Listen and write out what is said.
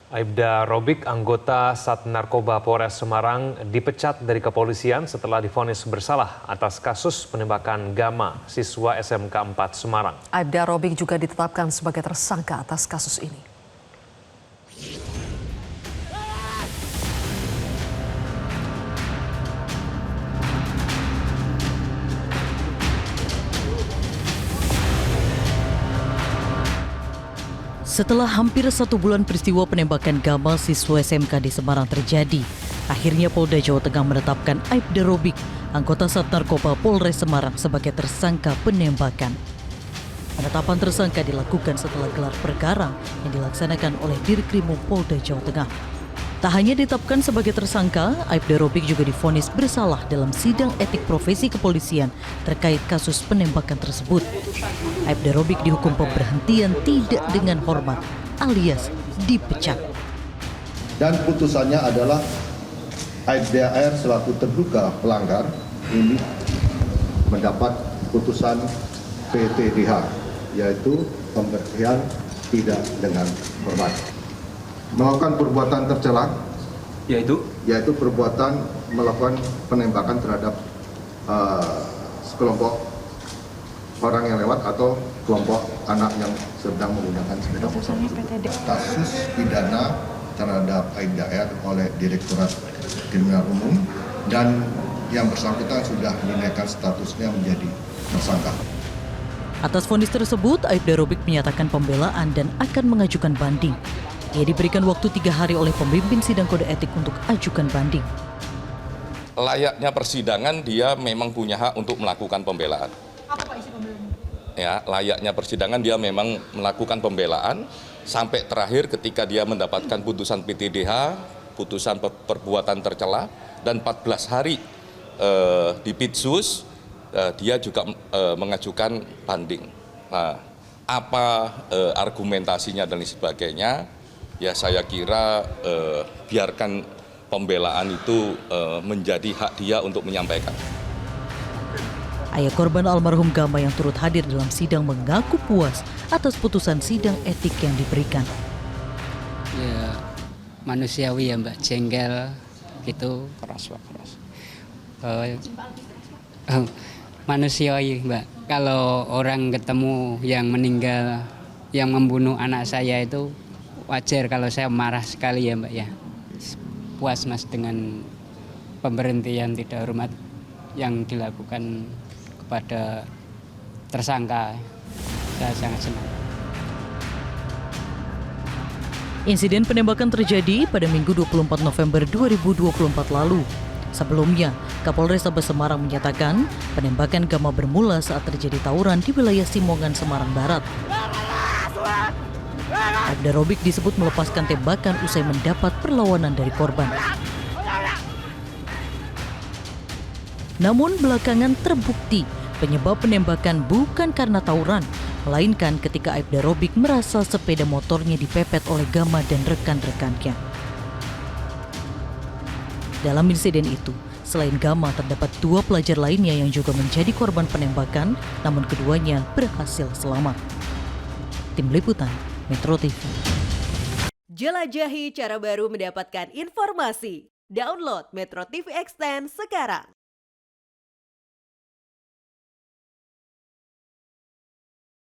Aibda Robik, anggota Sat Narkoba Polres Semarang, dipecat dari kepolisian setelah divonis bersalah atas kasus penembakan Gama, siswa SMK 4 Semarang. Aibda Robik juga ditetapkan sebagai tersangka atas kasus ini. Setelah hampir 1 bulan peristiwa penembakan Gama siswa SMK di Semarang terjadi, akhirnya Polda Jawa Tengah menetapkan Aibda Robik, anggota Sat Narkoba Polres Semarang sebagai tersangka penembakan. Penetapan tersangka dilakukan setelah gelar perkara yang dilaksanakan oleh Dirkrimum Polda Jawa Tengah. Tak hanya ditetapkan sebagai tersangka, Aibda Robik juga divonis bersalah dalam sidang etik profesi kepolisian terkait kasus penembakan tersebut. Aibda Robik dihukum pemberhentian tidak dengan hormat alias dipecat. Dan putusannya adalah Aibda AR selaku terduga pelanggar ini mendapat putusan PTDH, yaitu pemberhentian tidak dengan hormat. Melakukan perbuatan tercela, yaitu perbuatan melakukan penembakan terhadap sekelompok orang yang lewat atau kelompok anak yang sedang menggunakan sepeda motor. Kasus pidana terhadap Aibda R oleh Direktorat Kriminal Umum dan yang bersangkutan sudah dinaikkan statusnya menjadi tersangka. Atas vonis tersebut, Aibda Robik menyatakan pembelaan dan akan mengajukan banding. Ia diberikan waktu 3 hari oleh pemimpin sidang kode etik untuk ajukan banding. Layaknya persidangan, dia memang punya hak untuk melakukan pembelaan. Apa Pak isi pembelaannya? Ya, layaknya persidangan dia memang melakukan pembelaan sampai terakhir ketika dia mendapatkan putusan PTDH, putusan perbuatan tercela, dan 14 hari di Pitsus, dia juga mengajukan banding. Nah, apa argumentasinya dan sebagainya? Ya saya kira biarkan pembelaan itu menjadi hak dia untuk menyampaikan. Ayah korban almarhum Gama yang turut hadir dalam sidang mengaku puas atas putusan sidang etik yang diberikan. Ya manusiawi ya Mbak, jengkel gitu. Keras. Manusiawi Mbak, kalau orang ketemu yang meninggal, yang membunuh anak saya itu wajar kalau saya marah sekali ya Mbak ya. Puas Mas dengan pemberhentian tidak hormat yang dilakukan kepada tersangka. Saya sangat senang. Insiden penembakan terjadi pada Minggu 24 November 2024 lalu. Sebelumnya, Kapolres Semarang menyatakan penembakan Gama bermula saat terjadi tawuran di wilayah Simongan, Semarang Barat. Aibda Robik disebut melepaskan tembakan usai mendapat perlawanan dari korban. Namun belakangan terbukti penyebab penembakan bukan karena tawuran, melainkan ketika Aibda Robik merasa sepeda motornya dipepet oleh Gama dan rekan-rekannya. Dalam insiden itu, selain Gama terdapat 2 pelajar lainnya yang juga menjadi korban penembakan, namun keduanya berhasil selamat. Tim Liputan Metro TV. Jelajahi cara baru mendapatkan informasi. Download Metro TV Extend sekarang.